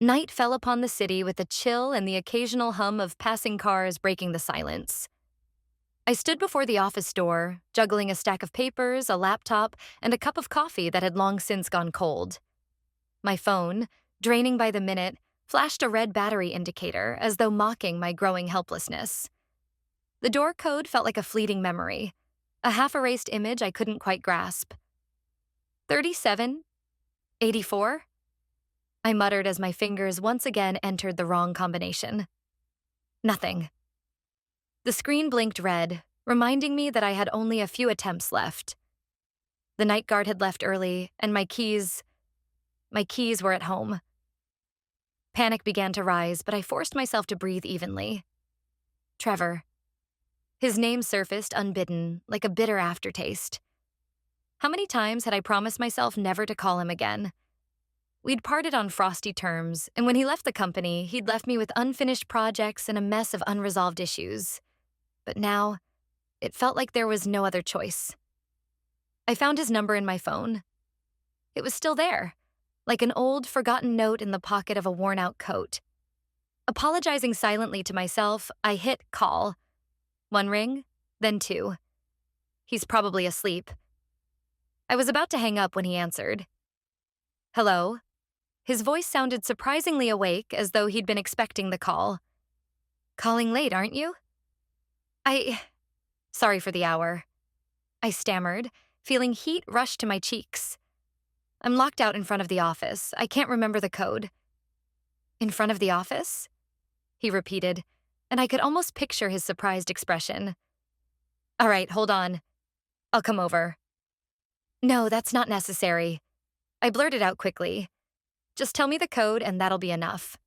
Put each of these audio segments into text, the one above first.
Night fell upon the city with a chill and the occasional hum of passing cars breaking the silence. I stood before the office door, juggling a stack of papers, a laptop, and a cup of coffee that had long since gone cold. My phone, draining by the minute, flashed a red battery indicator as though mocking my growing helplessness. The door code felt like a fleeting memory, a half-erased image I couldn't quite grasp. 37? 84? I muttered as my fingers once again entered the wrong combination. Nothing. The screen blinked red, reminding me that I had only a few attempts left. The night guard had left early, and my keys were at home. Panic began to rise, but I forced myself to breathe evenly. Trevor. His name surfaced unbidden, like a bitter aftertaste. How many times had I promised myself never to call him again? We'd parted on frosty terms, and when he left the company, he'd left me with unfinished projects and a mess of unresolved issues. But now, it felt like there was no other choice. I found his number in my phone. It was still there, like an old, forgotten note in the pocket of a worn-out coat. Apologizing silently to myself, I hit call. One ring, then two. He's probably asleep. I was about to hang up when he answered. Hello? His voice sounded surprisingly awake, as though he'd been expecting the call. Calling late, aren't you? Sorry for the hour. I stammered, feeling heat rush to my cheeks. I'm locked out in front of the office. I can't remember the code. In front of the office? He repeated, and I could almost picture his surprised expression. All right, hold on. I'll come over. No, that's not necessary. I blurted out quickly. Just tell me the code and that'll be enough.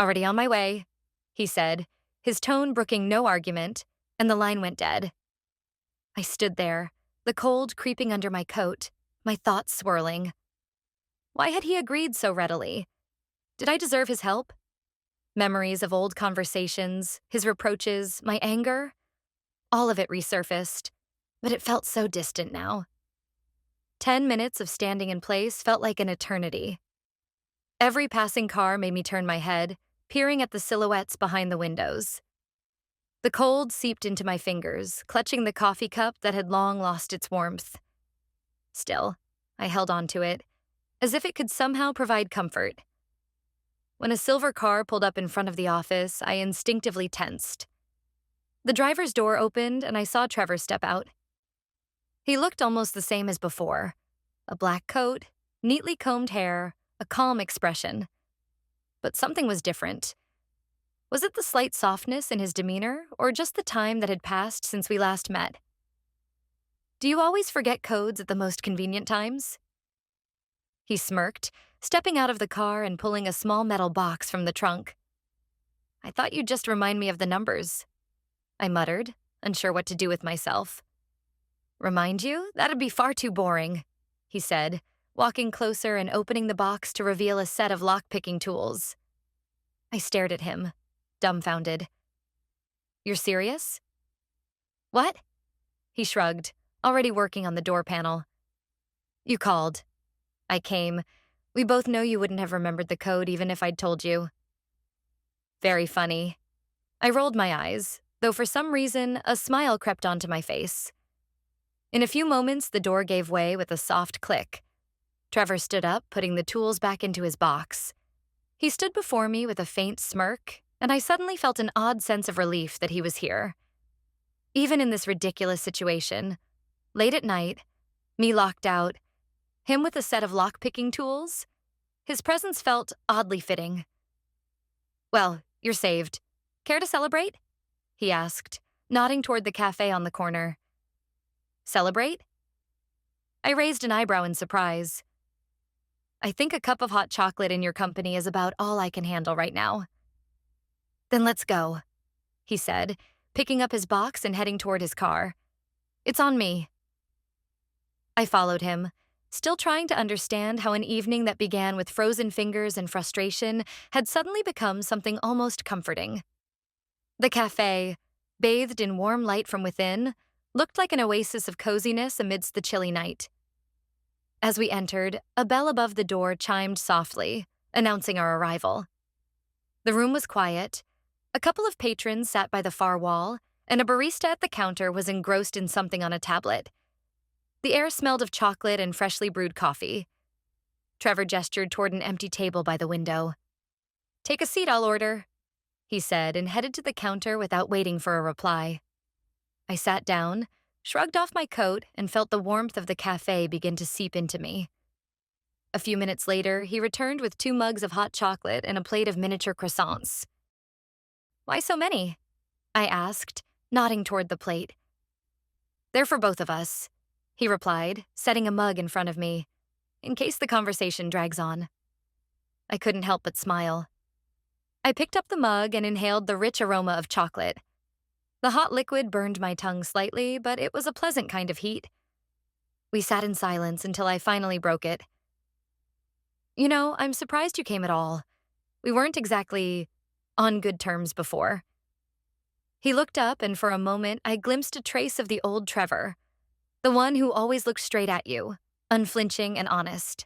Already on my way, he said, his tone brooking no argument, and the line went dead. I stood there, the cold creeping under my coat, my thoughts swirling. Why had he agreed so readily? Did I deserve his help? Memories of old conversations, his reproaches, my anger, all of it resurfaced, but it felt so distant now. 10 minutes of standing in place felt like an eternity. Every passing car made me turn my head, peering at the silhouettes behind the windows. The cold seeped into my fingers, clutching the coffee cup that had long lost its warmth. Still, I held on to it, as if it could somehow provide comfort. When a silver car pulled up in front of the office, I instinctively tensed. The driver's door opened, and I saw Trevor step out. He looked almost the same as before. A black coat, neatly combed hair, a calm expression. But something was different. Was it the slight softness in his demeanor, or just the time that had passed since we last met? Do you always forget codes at the most convenient times? He smirked, stepping out of the car and pulling a small metal box from the trunk. I thought you'd just remind me of the numbers, I muttered, unsure what to do with myself. Remind you? That'd be far too boring, he said, walking closer and opening the box to reveal a set of lock-picking tools. I stared at him, dumbfounded. You're serious? What? He shrugged, already working on the door panel. You called. I came. We both know you wouldn't have remembered the code even if I'd told you. Very funny. I rolled my eyes, though for some reason, a smile crept onto my face. In a few moments, the door gave way with a soft click. Trevor stood up, putting the tools back into his box. He stood before me with a faint smirk, and I suddenly felt an odd sense of relief that he was here. Even in this ridiculous situation, late at night, me locked out, him with a set of lock-picking tools, his presence felt oddly fitting. Well, you're saved. Care to celebrate? He asked, nodding toward the cafe on the corner. Celebrate? I raised an eyebrow in surprise. I think a cup of hot chocolate in your company is about all I can handle right now. Then let's go, he said, picking up his box and heading toward his car. It's on me. I followed him, still trying to understand how an evening that began with frozen fingers and frustration had suddenly become something almost comforting. The cafe, bathed in warm light from within, looked like an oasis of coziness amidst the chilly night. As we entered, a bell above the door chimed softly, announcing our arrival. The room was quiet. A couple of patrons sat by the far wall, and a barista at the counter was engrossed in something on a tablet. The air smelled of chocolate and freshly brewed coffee. Trevor gestured toward an empty table by the window. "Take a seat, I'll order," he said, and headed to the counter without waiting for a reply. I sat down, shrugged off my coat, and felt the warmth of the cafe begin to seep into me. A few minutes later, he returned with 2 mugs of hot chocolate and a plate of miniature croissants. "Why so many?" I asked, nodding toward the plate. "They're for both of us," he replied, setting a mug in front of me, in case the conversation drags on. I couldn't help but smile. I picked up the mug and inhaled the rich aroma of chocolate. The hot liquid burned my tongue slightly, but it was a pleasant kind of heat. We sat in silence until I finally broke it. "You know, I'm surprised you came at all. We weren't exactly on good terms before." He looked up, and for a moment, I glimpsed a trace of the old Trevor, the one who always looked straight at you, unflinching and honest.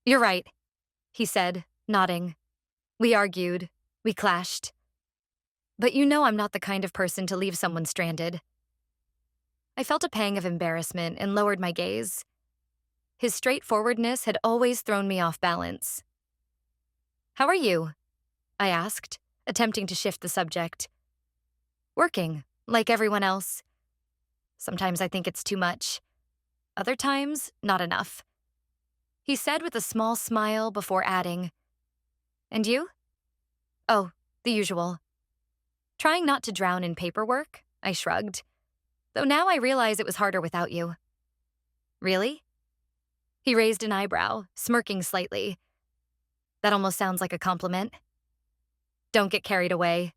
"You're right," he said, nodding. "We argued. We clashed. But you know I'm not the kind of person to leave someone stranded." I felt a pang of embarrassment and lowered my gaze. His straightforwardness had always thrown me off balance. "How are you?" I asked, attempting to shift the subject. "Working, like everyone else. Sometimes I think it's too much. Other times, not enough," he said with a small smile before adding, "And you?" "Oh, the usual. Trying not to drown in paperwork," I shrugged. "Though now I realize it was harder without you." "Really?" He raised an eyebrow, smirking slightly. "That almost sounds like a compliment." "Don't get carried away,"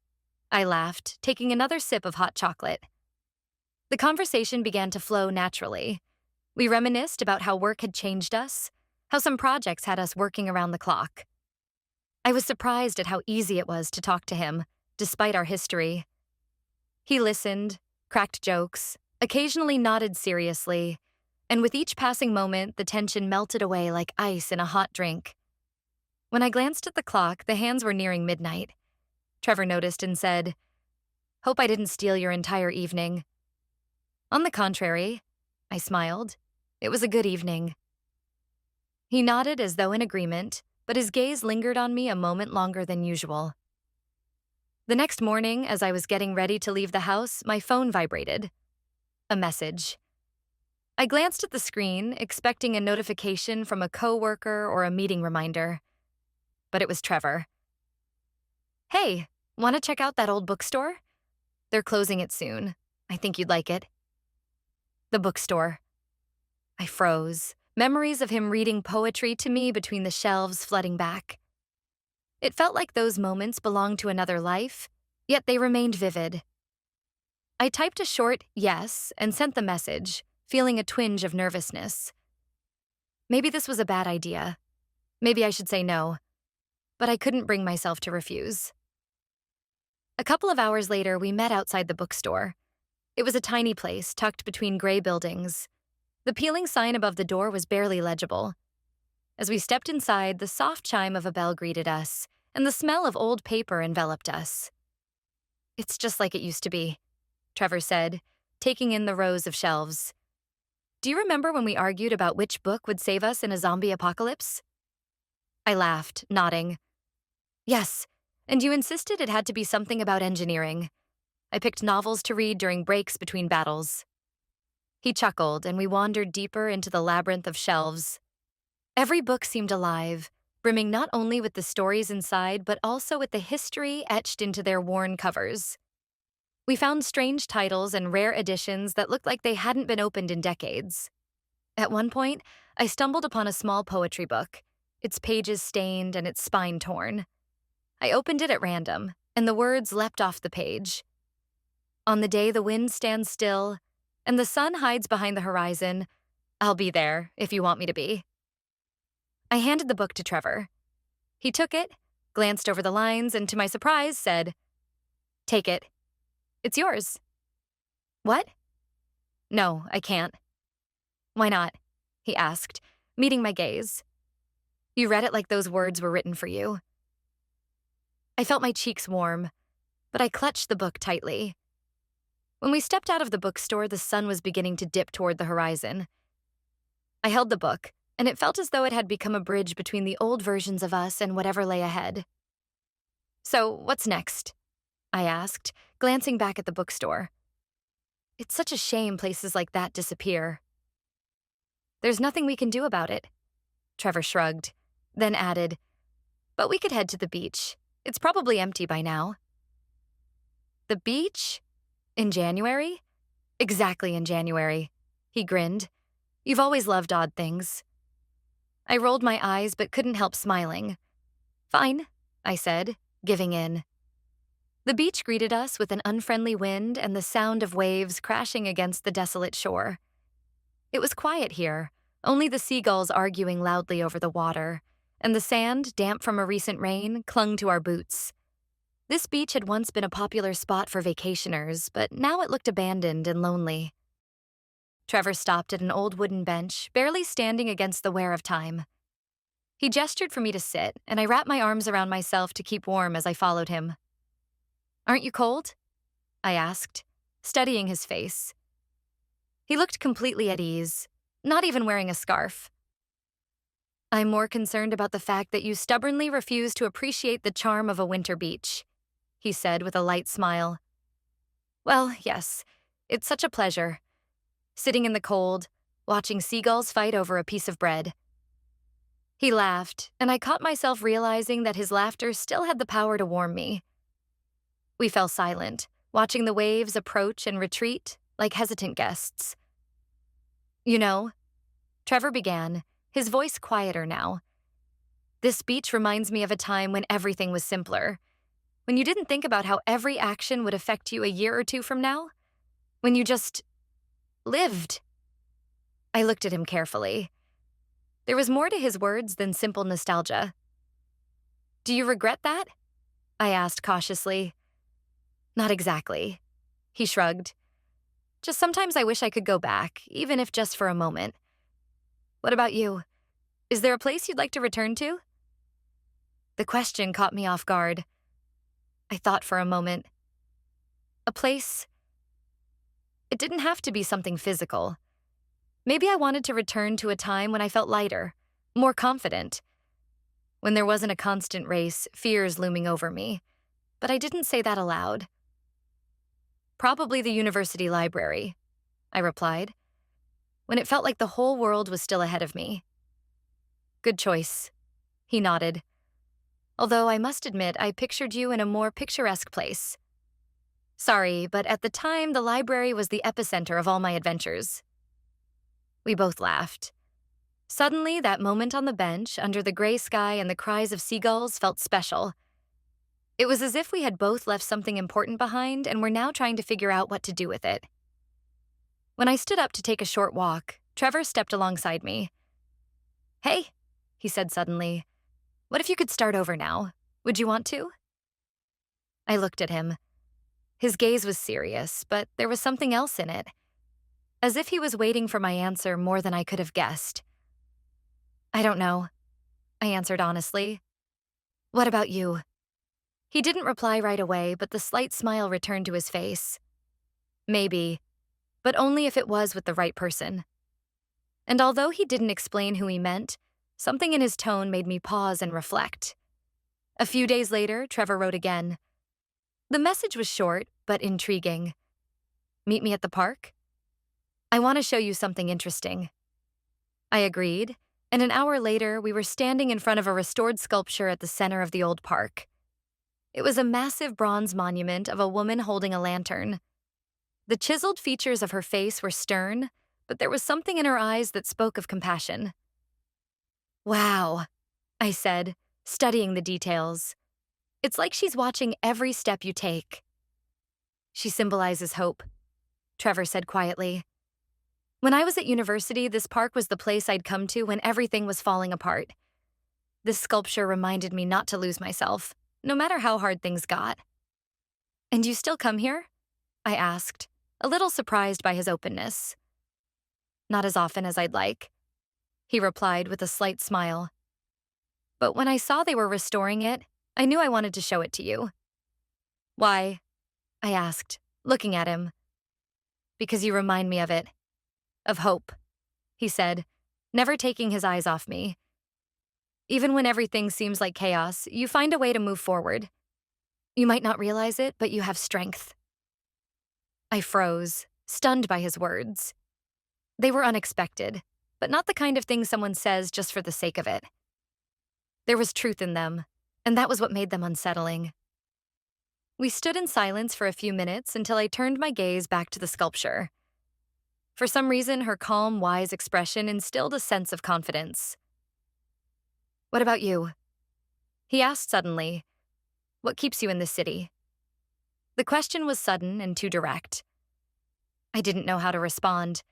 I laughed, taking another sip of hot chocolate. The conversation began to flow naturally. We reminisced about how work had changed us, how some projects had us working around the clock. I was surprised at how easy it was to talk to him, despite our history. He listened, cracked jokes, occasionally nodded seriously, and with each passing moment, the tension melted away like ice in a hot drink. When I glanced at the clock, the hands were nearing midnight. Trevor noticed and said, "Hope I didn't steal your entire evening." "On the contrary," I smiled. "It was a good evening." He nodded as though in agreement, but his gaze lingered on me a moment longer than usual. The next morning, as I was getting ready to leave the house, my phone vibrated. A message. I glanced at the screen, expecting a notification from a coworker or a meeting reminder. But it was Trevor. "Hey, want to check out that old bookstore? They're closing it soon. I think you'd like it." The bookstore. I froze, memories of him reading poetry to me between the shelves flooding back. It felt like those moments belonged to another life, yet they remained vivid. I typed a short yes and sent the message, feeling a twinge of nervousness. Maybe this was a bad idea. Maybe I should say no. But I couldn't bring myself to refuse. A couple of hours later, we met outside the bookstore. It was a tiny place tucked between gray buildings. The peeling sign above the door was barely legible. As we stepped inside, the soft chime of a bell greeted us, and the smell of old paper enveloped us. "It's just like it used to be," Trevor said, taking in the rows of shelves. "Do you remember when we argued about which book would save us in a zombie apocalypse?" I laughed, nodding. "Yes, and you insisted it had to be something about engineering. I picked novels to read during breaks between battles." He chuckled, and we wandered deeper into the labyrinth of shelves. Every book seemed alive, brimming not only with the stories inside, but also with the history etched into their worn covers. We found strange titles and rare editions that looked like they hadn't been opened in decades. At one point, I stumbled upon a small poetry book, its pages stained and its spine torn. I opened it at random, and the words leapt off the page. "On the day the wind stands still, and the sun hides behind the horizon, I'll be there if you want me to be." I handed the book to Trevor. He took it, glanced over the lines, and to my surprise said, "Take it. It's yours." "What?" "No, I can't." "Why not?" he asked, meeting my gaze. You read it like those words were written for you. I felt my cheeks warm, but I clutched the book tightly. When we stepped out of the bookstore, the sun was beginning to dip toward the horizon. I held the book, and it felt as though it had become a bridge between the old versions of us and whatever lay ahead. So, what's next? I asked, glancing back at the bookstore. It's such a shame places like that disappear. There's nothing we can do about it. Trevor shrugged, then added, but we could head to the beach. It's probably empty by now. The beach? In January? Exactly in January. He grinned. You've always loved odd things. I rolled my eyes but couldn't help smiling. Fine, I said, giving in. The beach greeted us with an unfriendly wind and the sound of waves crashing against the desolate shore. It was quiet here, only the seagulls arguing loudly over the water, and the sand, damp from a recent rain, clung to our boots. This beach had once been a popular spot for vacationers, but now it looked abandoned and lonely. Trevor stopped at an old wooden bench, barely standing against the wear of time. He gestured for me to sit, and I wrapped my arms around myself to keep warm as I followed him. Aren't you cold? I asked, studying his face. He looked completely at ease, not even wearing a scarf. I'm more concerned about the fact that you stubbornly refuse to appreciate the charm of a winter beach, he said with a light smile. Well, yes, it's such a pleasure. Sitting in the cold, watching seagulls fight over a piece of bread. He laughed, and I caught myself realizing that his laughter still had the power to warm me. We fell silent, watching the waves approach and retreat like hesitant guests. You know, Trevor began, his voice quieter now. This beach reminds me of a time when everything was simpler, when you didn't think about how every action would affect you a year or two from now, when you just lived. I looked at him carefully. There was more to his words than simple nostalgia. Do you regret that? I asked cautiously. Not exactly. He shrugged. Just sometimes I wish I could go back, even if just for a moment. What about you? Is there a place you'd like to return to? The question caught me off guard. I thought for a moment. A place? It didn't have to be something physical. Maybe I wanted to return to a time when I felt lighter, more confident, when there wasn't a constant race, fears looming over me. But I didn't say that aloud. Probably the university library, I replied, when it felt like the whole world was still ahead of me. Good choice, he nodded. Although I must admit I pictured you in a more picturesque place. Sorry, but at the time the library was the epicenter of all my adventures. We both laughed. Suddenly, that moment on the bench, under the gray sky and the cries of seagulls, felt special. It was as if we had both left something important behind and were now trying to figure out what to do with it. When I stood up to take a short walk, Trevor stepped alongside me. Hey, he said suddenly, what if you could start over now? Would you want to? I looked at him. His gaze was serious, but there was something else in it, as if he was waiting for my answer more than I could have guessed. I don't know, I answered honestly. What about you? He didn't reply right away, but the slight smile returned to his face. Maybe, but only if it was with the right person. And although he didn't explain who he meant, something in his tone made me pause and reflect. A few days later, Trevor wrote again. The message was short, but intriguing. Meet me at the park? I want to show you something interesting. I agreed, and an hour later, we were standing in front of a restored sculpture at the center of the old park. It was a massive bronze monument of a woman holding a lantern. The chiseled features of her face were stern, but there was something in her eyes that spoke of compassion. Wow, I said, studying the details. It's like she's watching every step you take. She symbolizes hope, Trevor said quietly. When I was at university, this park was the place I'd come to when everything was falling apart. This sculpture reminded me not to lose myself, no matter how hard things got. And you still come here? I asked, a little surprised by his openness. Not as often as I'd like, he replied with a slight smile. But when I saw they were restoring it, I knew I wanted to show it to you. Why? I asked, looking at him. Because you remind me of it. Of hope, he said, never taking his eyes off me. Even when everything seems like chaos, you find a way to move forward. You might not realize it, but you have strength. I froze, stunned by his words. They were unexpected, but not the kind of thing someone says just for the sake of it. There was truth in them, and that was what made them unsettling. We stood in silence for a few minutes until I turned my gaze back to the sculpture. For some reason, her calm, wise expression instilled a sense of confidence. What about you? He asked suddenly. What keeps you in this city? The question was sudden and too direct. I didn't know how to respond.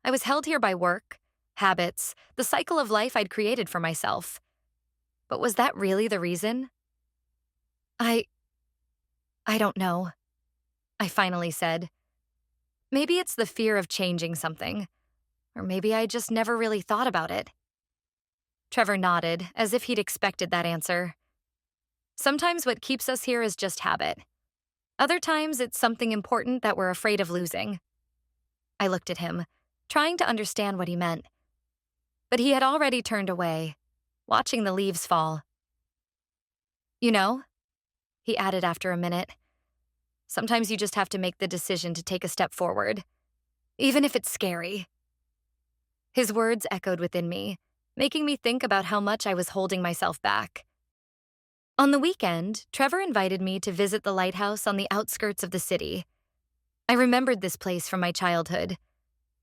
I was held here by work, habits, the cycle of life I'd created for myself. But was that really the reason? I don't know, I finally said. Maybe it's the fear of changing something, or maybe I just never really thought about it. Trevor nodded, as if he'd expected that answer. Sometimes what keeps us here is just habit. Other times it's something important that we're afraid of losing. I looked at him, trying to understand what he meant. But he had already turned away, watching the leaves fall. You know, he added after a minute, sometimes you just have to make the decision to take a step forward, even if it's scary. His words echoed within me, making me think about how much I was holding myself back. On the weekend, Trevor invited me to visit the lighthouse on the outskirts of the city. I remembered this place from my childhood.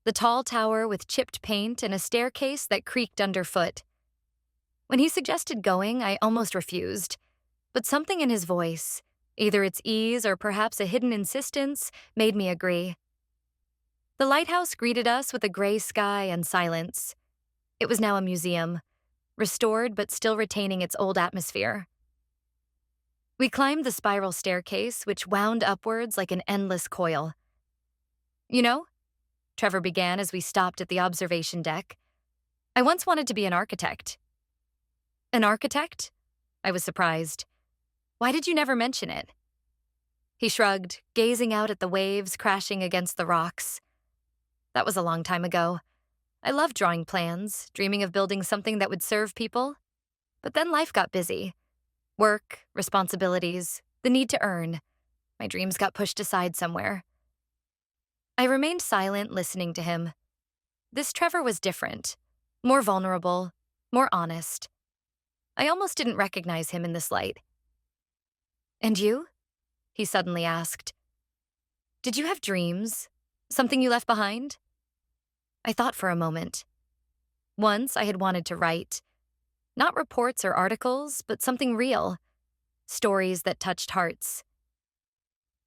The tall tower with chipped paint and a staircase that creaked underfoot. When he suggested going, I almost refused. But something in his voice, either its ease or perhaps a hidden insistence, made me agree. The lighthouse greeted us with a gray sky and silence. It was now a museum, restored but still retaining its old atmosphere. We climbed the spiral staircase, which wound upwards like an endless coil. You know, Trevor began as we stopped at the observation deck, I once wanted to be an architect. An architect? I was surprised. Why did you never mention it? He shrugged, gazing out at the waves crashing against the rocks. That was a long time ago. I loved drawing plans, dreaming of building something that would serve people. But then life got busy. Work, responsibilities, the need to earn. My dreams got pushed aside somewhere. I remained silent, listening to him. This Trevor was different, more vulnerable, more honest. I almost didn't recognize him in this light. And you? He suddenly asked. Did you have dreams? Something you left behind? I thought for a moment. Once I had wanted to write. Not reports or articles, but something real. Stories that touched hearts.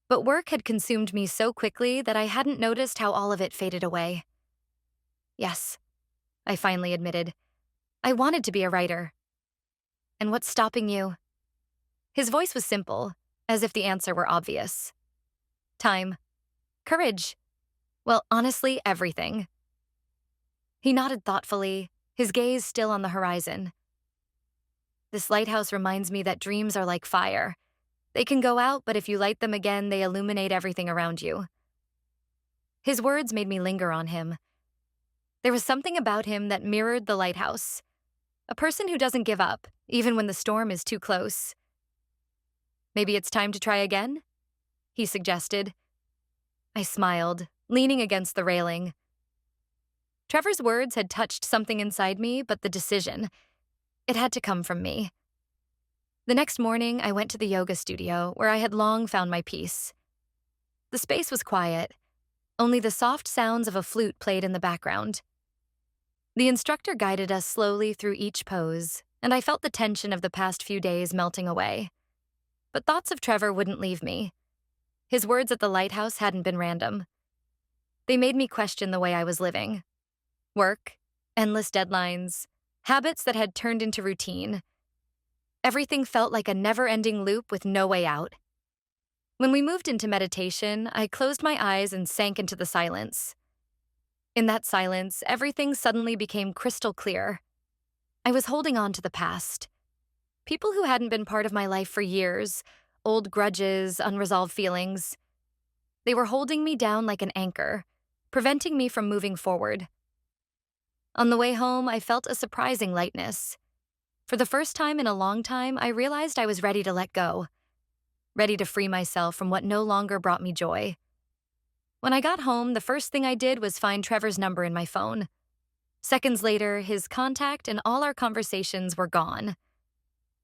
But work had consumed me so quickly that I hadn't noticed how all of it faded away. Yes, I finally admitted. I wanted to be a writer. And what's stopping you? His voice was simple, as if the answer were obvious. Time. Courage. Well, honestly, everything. He nodded thoughtfully, his gaze still on the horizon. This lighthouse reminds me that dreams are like fire. They can go out, but if you light them again, they illuminate everything around you. His words made me linger on him. There was something about him that mirrored the lighthouse. A person who doesn't give up, even when the storm is too close. Maybe it's time to try again? He suggested. I smiled, leaning against the railing. Trevor's words had touched something inside me, but the decision, it had to come from me. The next morning, I went to the yoga studio where I had long found my peace. The space was quiet. Only the soft sounds of a flute played in the background. The instructor guided us slowly through each pose, and I felt the tension of the past few days melting away. But thoughts of Trevor wouldn't leave me. His words at the lighthouse hadn't been random. They made me question the way I was living. Work, endless deadlines, habits that had turned into routine. Everything felt like a never-ending loop with no way out. When we moved into meditation, I closed my eyes and sank into the silence. In that silence, everything suddenly became crystal clear. I was holding on to the past, People who hadn't been part of my life for years, old grudges, unresolved feelings. They were holding me down like an anchor, preventing me from moving forward. On the way home, I felt a surprising lightness. For the first time in a long time, I realized I was ready to let go, ready to free myself from what no longer brought me joy. When I got home, the first thing I did was find Trevor's number in my phone. Seconds later, his contact and all our conversations were gone.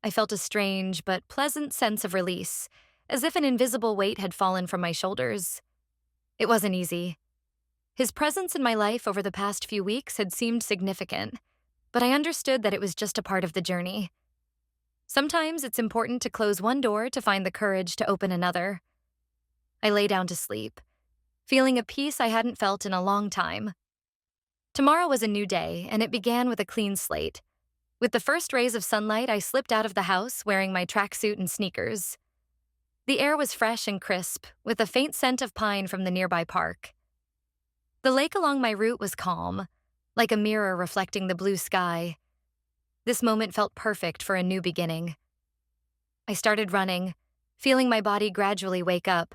I felt a strange but pleasant sense of release, as if an invisible weight had fallen from my shoulders. It wasn't easy. His presence in my life over the past few weeks had seemed significant, but I understood that it was just a part of the journey. Sometimes it's important to close one door to find the courage to open another. I lay down to sleep, feeling a peace I hadn't felt in a long time. Tomorrow was a new day, and it began with a clean slate. With the first rays of sunlight, I slipped out of the house wearing my tracksuit and sneakers. The air was fresh and crisp, with a faint scent of pine from the nearby park. The lake along my route was calm, like a mirror reflecting the blue sky. This moment felt perfect for a new beginning. I started running, feeling my body gradually wake up.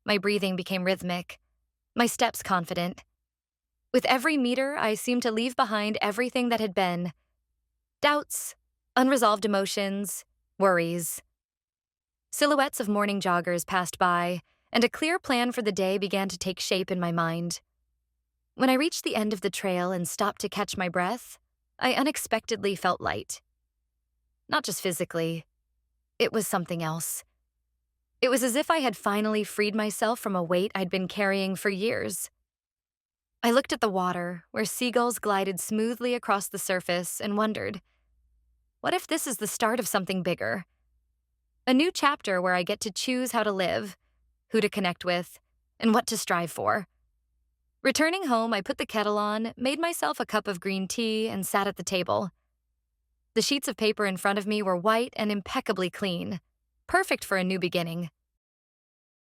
My breathing became rhythmic, my steps confident. With every meter, I seemed to leave behind everything that had been: doubts, unresolved emotions, worries. Silhouettes of morning joggers passed by, and a clear plan for the day began to take shape in my mind. When I reached the end of the trail and stopped to catch my breath, I unexpectedly felt light. Not just physically, it was something else. It was as if I had finally freed myself from a weight I'd been carrying for years. I looked at the water, where seagulls glided smoothly across the surface, and wondered, what if this is the start of something bigger? A new chapter where I get to choose how to live, who to connect with, and what to strive for. Returning home, I put the kettle on, made myself a cup of green tea, and sat at the table. The sheets of paper in front of me were white and impeccably clean, perfect for a new beginning.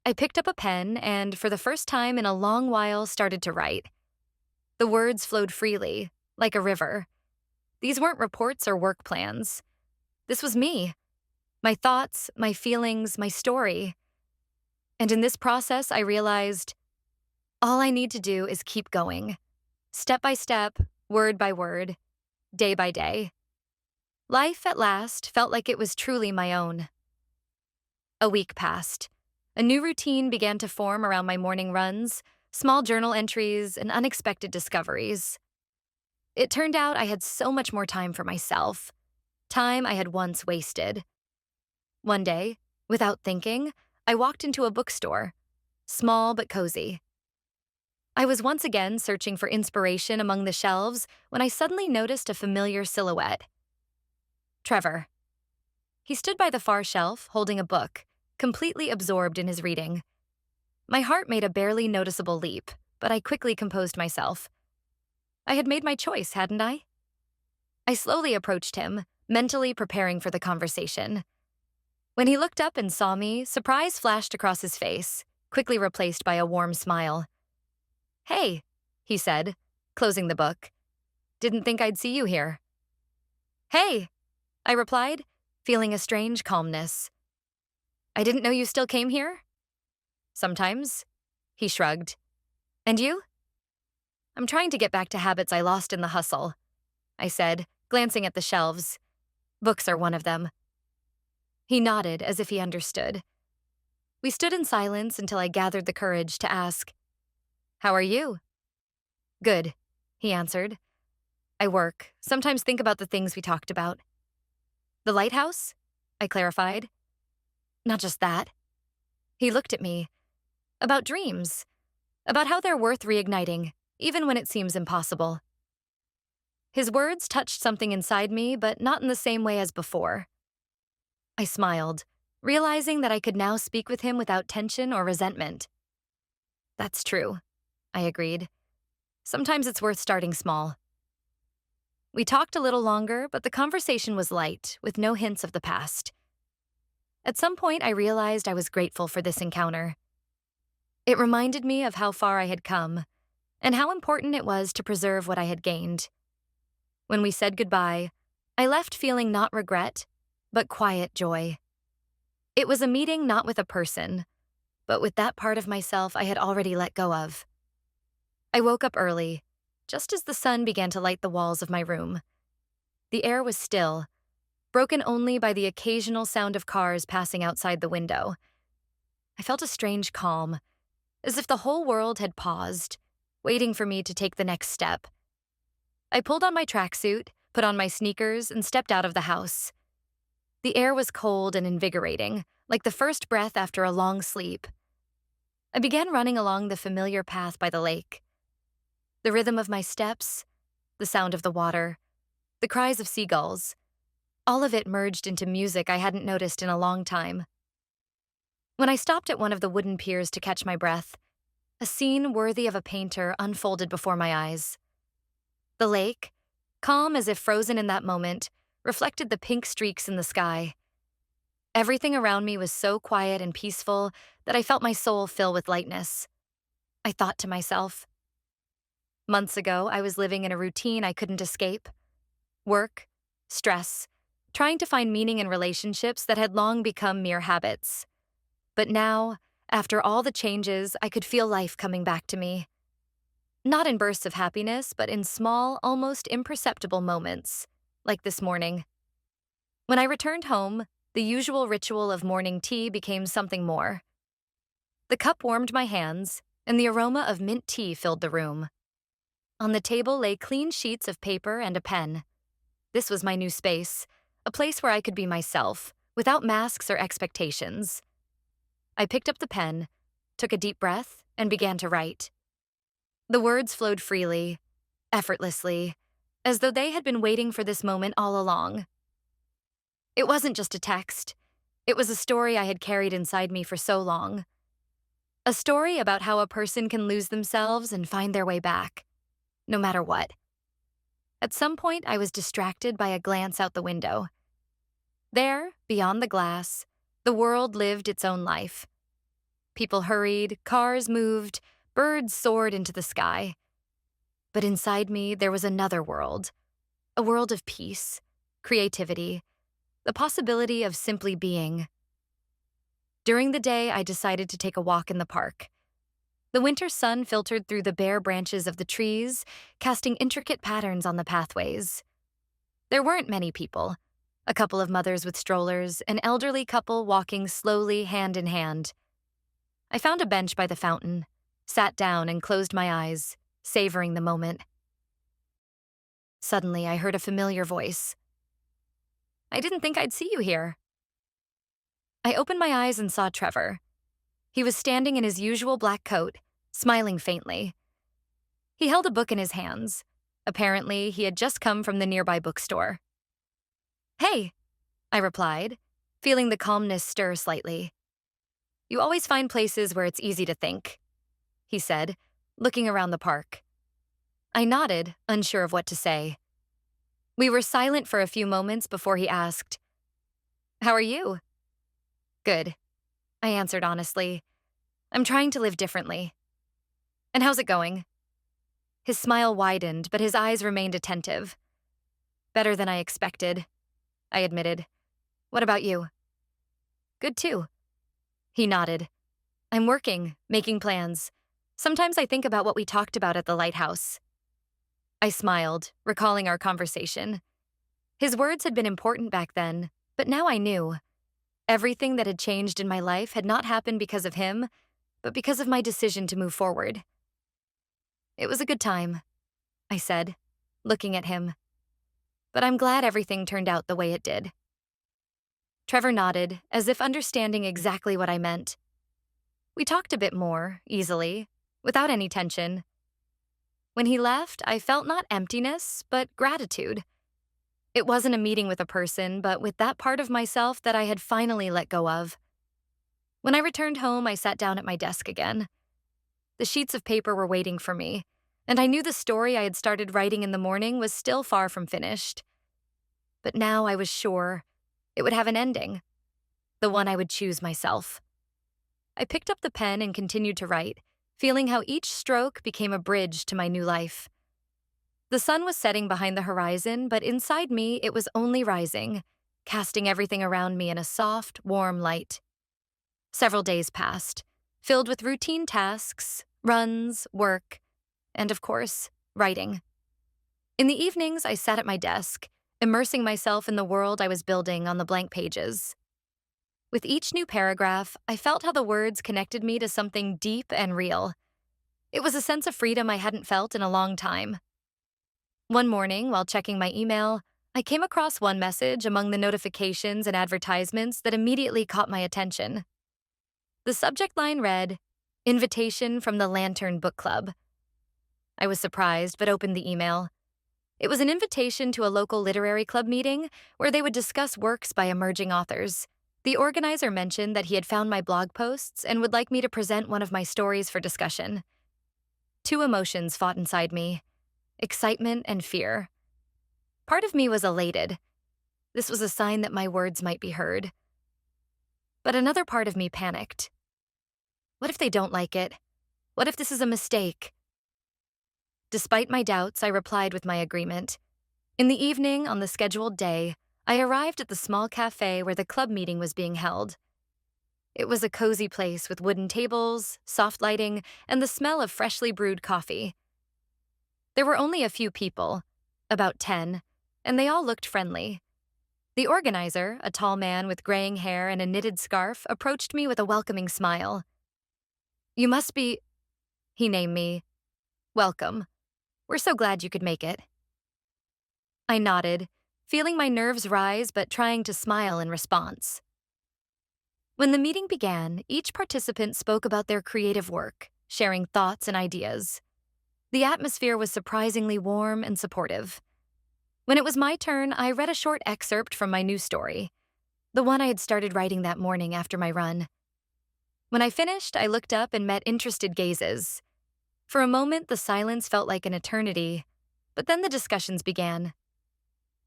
I picked up a pen and, for the first time in a long while, started to write. The words flowed freely, like a river. These weren't reports or work plans. This was me. My thoughts, my feelings, my story. And in this process, I realized all I need to do is keep going. Step by step, word by word, day by day. Life, at last, felt like it was truly my own. A week passed. A new routine began to form around my morning runs, small journal entries, and unexpected discoveries. It turned out I had so much more time for myself, time I had once wasted. One day, without thinking, I walked into a bookstore, small but cozy. I was once again searching for inspiration among the shelves when I suddenly noticed a familiar silhouette. Trevor. He stood by the far shelf, holding a book, completely absorbed in his reading. My heart made a barely noticeable leap, but I quickly composed myself. I had made my choice, hadn't I? I slowly approached him, mentally preparing for the conversation. When he looked up and saw me, surprise flashed across his face, quickly replaced by a warm smile. "Hey," he said, closing the book. "Didn't think I'd see you here." "Hey," I replied, feeling a strange calmness. "I didn't know you still came here?" "Sometimes," he shrugged. "And you?" "I'm trying to get back to habits I lost in the hustle," I said, glancing at the shelves. "Books are one of them." He nodded as if he understood. We stood in silence until I gathered the courage to ask, "How are you?" "Good," he answered. "I work, sometimes think about the things we talked about." "The lighthouse?" I clarified. "Not just that." He looked at me. "About dreams. About how they're worth reigniting, even when it seems impossible." His words touched something inside me, but not in the same way as before. I smiled, realizing that I could now speak with him without tension or resentment. "That's true," I agreed. "Sometimes it's worth starting small." We talked a little longer, but the conversation was light, with no hints of the past. At some point, I realized I was grateful for this encounter. It reminded me of how far I had come, and how important it was to preserve what I had gained. When we said goodbye, I left feeling not regret, but quiet joy. It was a meeting not with a person, but with that part of myself I had already let go of. I woke up early, just as the sun began to light the walls of my room. The air was still, broken only by the occasional sound of cars passing outside the window. I felt a strange calm, as if the whole world had paused, waiting for me to take the next step. I pulled on my tracksuit, put on my sneakers, and stepped out of the house. The air was cold and invigorating, like the first breath after a long sleep. I began running along the familiar path by the lake. The rhythm of my steps, the sound of the water, the cries of seagulls, all of it merged into music I hadn't noticed in a long time. When I stopped at one of the wooden piers to catch my breath, a scene worthy of a painter unfolded before my eyes. The lake, calm as if frozen in that moment, reflected the pink streaks in the sky. Everything around me was so quiet and peaceful that I felt my soul fill with lightness. I thought to myself, months ago, I was living in a routine I couldn't escape. Work, stress, trying to find meaning in relationships that had long become mere habits. But now, after all the changes, I could feel life coming back to me. Not in bursts of happiness, but in small, almost imperceptible moments, like this morning. When I returned home, the usual ritual of morning tea became something more. The cup warmed my hands, and the aroma of mint tea filled the room. On the table lay clean sheets of paper and a pen. This was my new space, a place where I could be myself, without masks or expectations. I picked up the pen, took a deep breath, and began to write. The words flowed freely, effortlessly, as though they had been waiting for this moment all along. It wasn't just a text. It was a story I had carried inside me for so long. A story about how a person can lose themselves and find their way back, no matter what. At some point, I was distracted by a glance out the window. There, beyond the glass, the world lived its own life. People hurried, cars moved, birds soared into the sky. But inside me, there was another world, a world of peace, creativity, the possibility of simply being. During the day, I decided to take a walk in the park. The winter sun filtered through the bare branches of the trees, casting intricate patterns on the pathways. There weren't many people, a couple of mothers with strollers, an elderly couple walking slowly hand in hand. I found a bench by the fountain, sat down and closed my eyes, savoring the moment. Suddenly, I heard a familiar voice. "I didn't think I'd see you here." I opened my eyes and saw Trevor. He was standing in his usual black coat, smiling faintly. He held a book in his hands. Apparently, he had just come from the nearby bookstore. "Hey," I replied, feeling the calmness stir slightly. "You always find places where it's easy to think," he said, looking around the park. I nodded, unsure of what to say. We were silent for a few moments before he asked, "How are you?" "Good," I answered honestly. "I'm trying to live differently." "And how's it going?" His smile widened, but his eyes remained attentive. "Better than I expected," I admitted. "What about you?" "Good too." He nodded. "I'm working, making plans. Sometimes I think about what we talked about at the lighthouse." I smiled, recalling our conversation. His words had been important back then, but now I knew. Everything that had changed in my life had not happened because of him, but because of my decision to move forward. "It was a good time," I said, looking at him. "But I'm glad everything turned out the way it did." Trevor nodded, as if understanding exactly what I meant. We talked a bit more, easily, without any tension. When he left, I felt not emptiness, but gratitude. It wasn't a meeting with a person, but with that part of myself that I had finally let go of. When I returned home, I sat down at my desk again. The sheets of paper were waiting for me, and I knew the story I had started writing in the morning was still far from finished. But now I was sure it would have an ending, the one I would choose myself. I picked up the pen and continued to write, feeling how each stroke became a bridge to my new life. The sun was setting behind the horizon, but inside me it was only rising. casting everything around me in a soft, warm light. Several days passed, filled with routine tasks, runs, work, and of course, writing. In the evenings, I sat at my desk, immersing myself in the world I was building on the blank pages. With each new paragraph, I felt how the words connected me to something deep and real. It was a sense of freedom I hadn't felt in a long time. One morning, while checking my email, I came across one message among the notifications and advertisements that immediately caught my attention. The subject line read, "Invitation from the Lantern Book Club." I was surprised, but opened the email. It was an invitation to a local literary club meeting where they would discuss works by emerging authors. The organizer mentioned that he had found my blog posts and would like me to present one of my stories for discussion. Two emotions fought inside me: excitement and fear. Part of me was elated. This was a sign that my words might be heard. But another part of me panicked. What if they don't like it? What if this is a mistake? Despite my doubts, I replied with my agreement. In the evening, on the scheduled day, I arrived at the small cafe where the club meeting was being held. It was a cozy place with wooden tables, soft lighting, and the smell of freshly brewed coffee. There were only a few people, about 10, and they all looked friendly. The organizer, a tall man with graying hair and a knitted scarf, approached me with a welcoming smile. "You must be," he named me. "Welcome. We're so glad you could make it." I nodded, feeling my nerves rise but trying to smile in response. When the meeting began, each participant spoke about their creative work, sharing thoughts and ideas. The atmosphere was surprisingly warm and supportive. When it was my turn, I read a short excerpt from my new story, the one I had started writing that morning after my run. When I finished, I looked up and met interested gazes. For a moment, the silence felt like an eternity, but then the discussions began.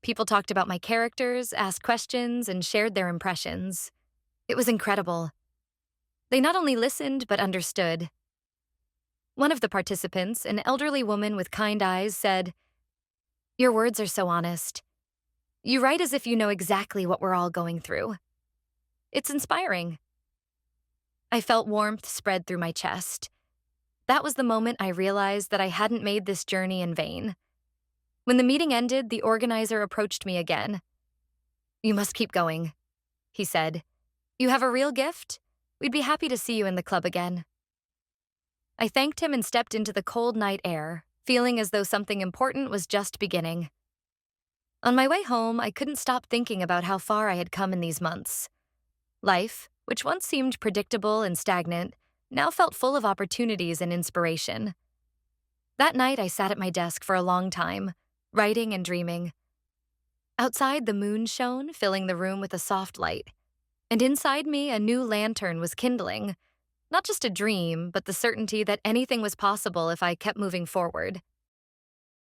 People talked about my characters, asked questions, and shared their impressions. It was incredible. They not only listened, but understood. One of the participants, an elderly woman with kind eyes, said, "Your words are so honest. You write as if you know exactly what we're all going through. It's inspiring." I felt warmth spread through my chest. That was the moment I realized that I hadn't made this journey in vain. When the meeting ended, the organizer approached me again. "You must keep going," he said. "You have a real gift. We'd be happy to see you in the club again." I thanked him and stepped into the cold night air, feeling as though something important was just beginning. On my way home, I couldn't stop thinking about how far I had come in these months. Life, which once seemed predictable and stagnant, now felt full of opportunities and inspiration. That night, I sat at my desk for a long time, writing and dreaming. Outside, the moon shone, filling the room with a soft light. And inside me, a new lantern was kindling. Not just a dream, but the certainty that anything was possible if I kept moving forward.